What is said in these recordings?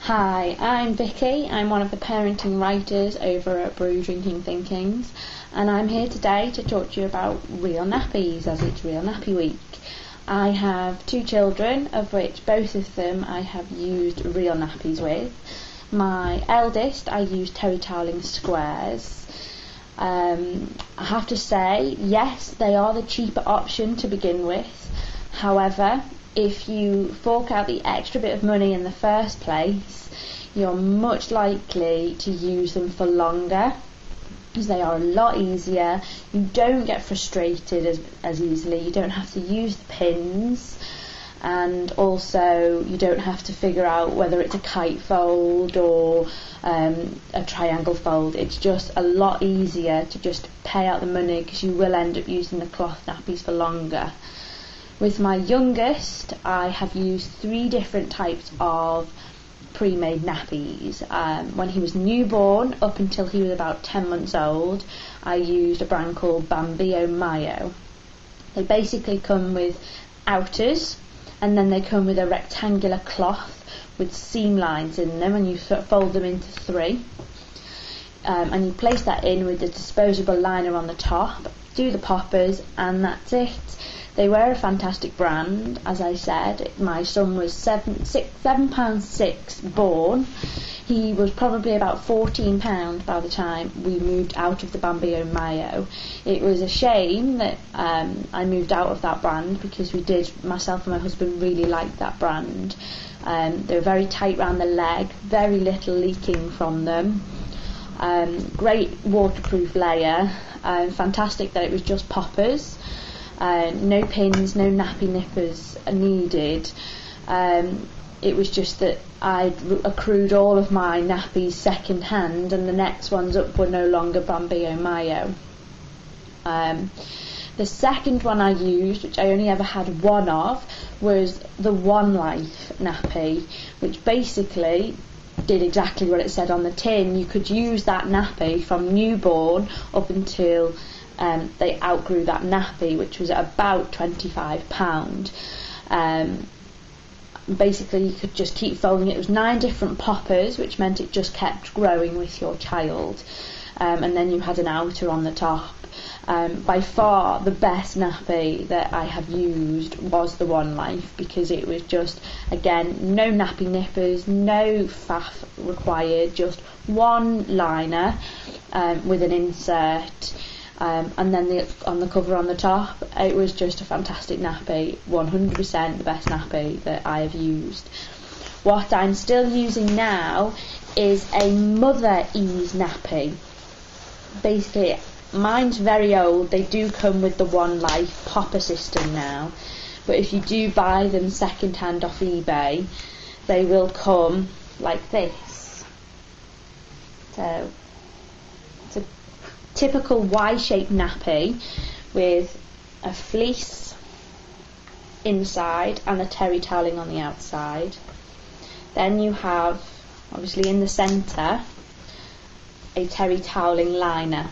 Hi, I'm Vicky. I'm one of the parenting writers over at Brew Drinking Thinkings, and I'm here today to talk to you about Real Nappies, as it's Real Nappy Week. I have 2 children, of which both of them I have used Real Nappies with. My eldest I use terry toweling squares. I have to say, yes, they are the cheaper option to begin with. However, if you fork out the extra bit of money in the first place, you're much likely to use them for longer, because they are a lot easier. You don't get frustrated as easily, you don't have to use the pins, and also you don't have to figure out whether it's a kite fold or a triangle fold. It's just a lot easier to just pay out the money, because you will end up using the cloth nappies for longer. With my youngest, I have used 3 different types of pre-made nappies. When he was newborn, up until he was about 10 months old, I used a brand called Bambino Mio. They basically come with outers, and then they come with a rectangular cloth with seam lines in them, and you sort of fold them into 3. And you place that in with the disposable liner on the top, do the poppers, and that's it. They were a fantastic brand. As I said, my son was £7.6 born. He was probably about £14 by the time we moved out of the Bambino Mio. It was a shame that I moved out of that brand, because myself and my husband really liked that brand. They were very tight round the leg, very little leaking from them. Great waterproof layer. Fantastic that it was just poppers. No pins, no nappy nippers needed. It was just that I'd accrued all of my nappies second hand, and the next ones up were no longer Bambino Mio. The second one I used, which I only ever had one of, was the Onelife nappy, which basically did exactly what it said on the tin. You could use that nappy from newborn up until they outgrew that nappy, which was about £25. Basically, you could just keep folding it. It was 9 different poppers, which meant it just kept growing with your child. And then you had an outer on the top. By far the best nappy that I have used was the Onelife, because it was just, again, no nappy nippers, no faff required, just one liner with an insert. And then on the cover on the top, it was just a fantastic nappy, 100% the best nappy that I have used. What I'm still using now is a Mother-ease nappy. Basically, mine's very old. They do come with the Onelife popper system now, but if you do buy them second hand off eBay, they will come like this. So it's a typical Y-shaped nappy with a fleece inside and a terry toweling on the outside. Then you have, obviously in the centre, a terry toweling liner.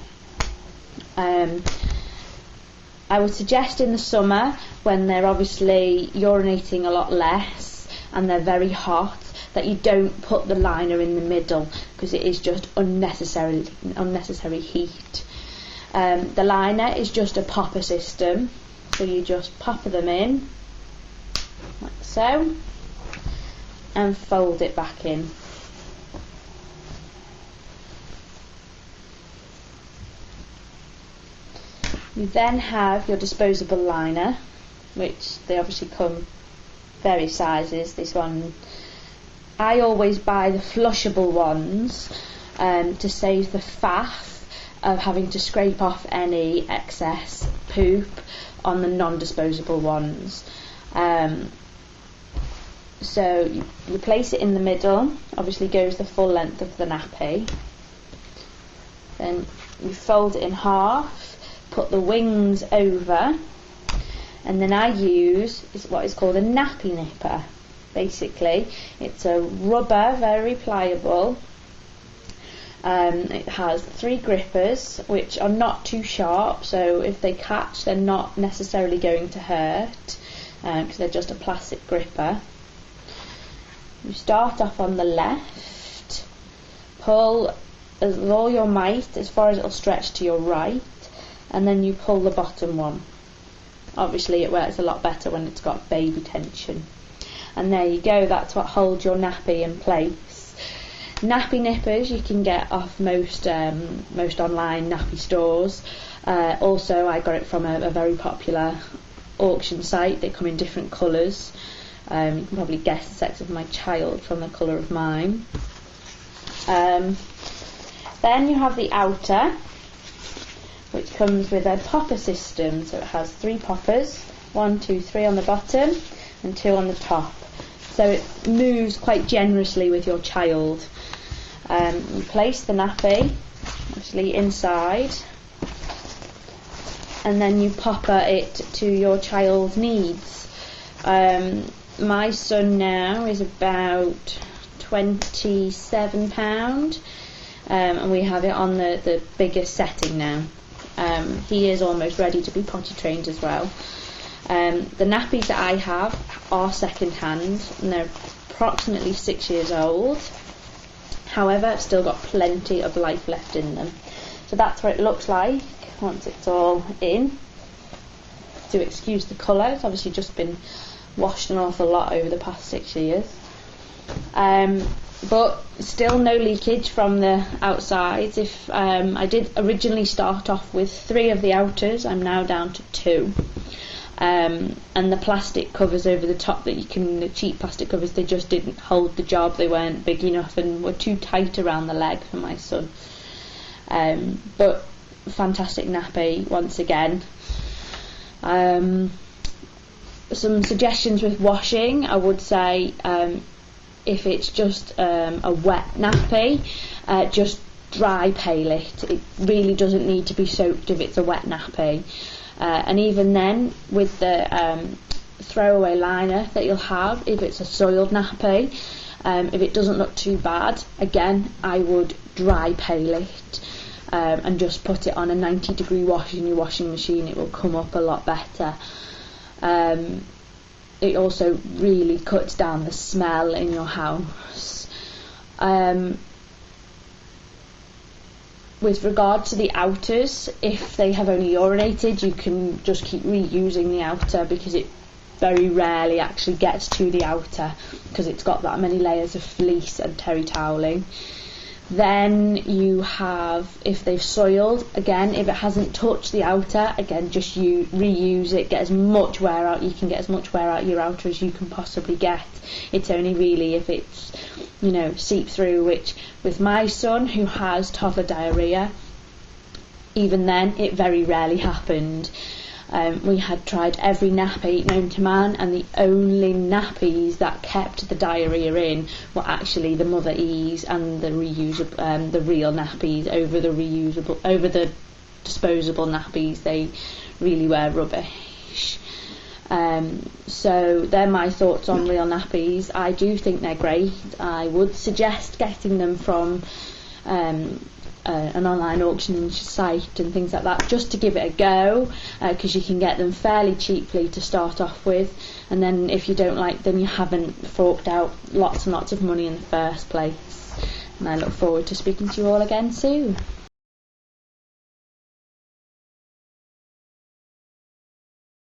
I would suggest in the summer, when they're obviously urinating a lot less and they're very hot, that you don't put the liner in the middle, because it is just unnecessary heat. The liner is just a popper system, so you just popper them in like so and fold it back in. You then have your disposable liner, which they obviously come various sizes. This one, I always buy the flushable ones to save the faff of having to scrape off any excess poop on the non-disposable ones. So you place it in the middle, obviously goes the full length of the nappy. Then you fold it in half, put the wings over, and then I use what is called a Nappy Nippa. Basically, it's a rubber, very pliable. It has 3 grippers, which are not too sharp, so if they catch, they're not necessarily going to hurt, because they're just a plastic gripper. You start off on the left, pull with all your might as far as it'll stretch to your right, and then you pull the bottom one. Obviously it works a lot better when it's got baby tension. And there you go, that's what holds your nappy in place. Nappy nippers you can get off most online nappy stores. Also I got it from a very popular auction site. They come in different colours. You can probably guess the sex of my child from the colour of mine. Then you have the outer, which comes with a popper system. So it has 3 poppers, 1, 2, 3 on the bottom and 2 on the top. So it moves quite generously with your child. You place the nappy obviously inside, and then you popper it to your child's needs. My son now is about £27, and we have it on the biggest setting now. He is almost ready to be potty trained as well. The nappies that I have are second hand, and they're approximately 6 years old. However, I've still got plenty of life left in them. So that's what it looks like once it's all in. Do excuse the colour, it's obviously just been washed an awful lot over the past 6 years. But still no leakage from the outsides. If I did originally start off with 3 of the outers, I'm now down to 2. And the plastic covers over the top the cheap plastic covers, they just didn't hold the job. They weren't big enough and were too tight around the leg for my son. But fantastic nappy once again. Some suggestions with washing, I would say, if it's just a wet nappy, just dry pail it. It really doesn't need to be soaked if it's a wet nappy. And even then, with the throwaway liner that you'll have, if it's a soiled nappy, if it doesn't look too bad, again, I would dry pail it and just put it on a 90-degree wash in your washing machine. It will come up a lot better. It also really cuts down the smell in your house. With regard to the outers, if they have only urinated, you can just keep reusing the outer, because it very rarely actually gets to the outer because it's got that many layers of fleece and terry toweling. Then you have, if they've soiled, again, if it hasn't touched the outer, again, just reuse it, get as much wear out. You can get as much wear out your outer as you can possibly get. It's only really if it's, seep through, which with my son, who has toddler diarrhea, even then, it very rarely happened. We had tried every nappy known to man, and the only nappies that kept the diarrhea in were actually the Mother-ease and the reusable, the Real Nappies over the disposable nappies. They really were rubbish. So they're my thoughts on Real Nappies. I do think they're great. I would suggest getting them from an online auctioning site and things like that, just to give it a go, because you can get them fairly cheaply to start off with, and then if you don't like them, you haven't forked out lots and lots of money in the first place. And I look forward to speaking to you all again soon.